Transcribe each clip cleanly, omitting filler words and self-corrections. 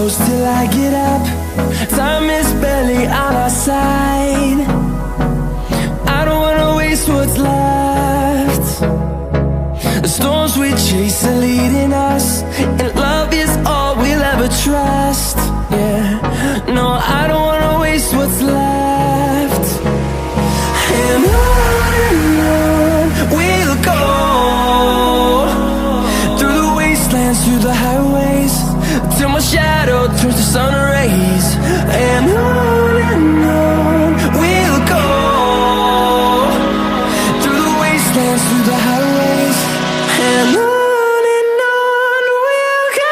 close till I get up. Time is barely on our side. I don't wanna waste what's left. The storms we chase are leading us, and love is all we'll ever trust. Yeah, no, I don't wanna waste what's left. And on we'll go, through the wastelands, through the highways, till my shadow turns to sun rays. And on we'll go, through the wastelands, through the highways, and on we'll go.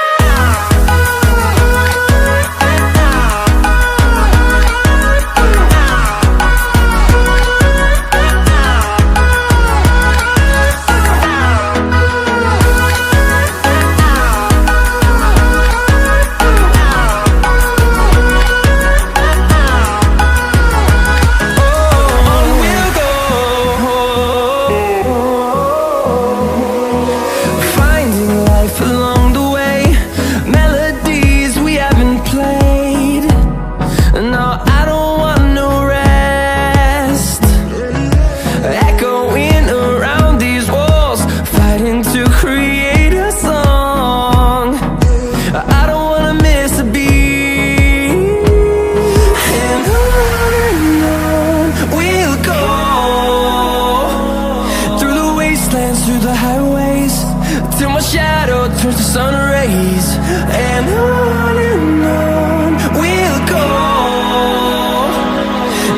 Along the way, melodies we haven't played. No, I don't want no rest. Echoing around these walls, fighting to create a song. I don't wanna miss a beat. And on we'll go, through the wastelands, through the highways, till my shadow turns to sun rays. And on we'll go,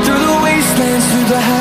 through the wastelands, through the highways.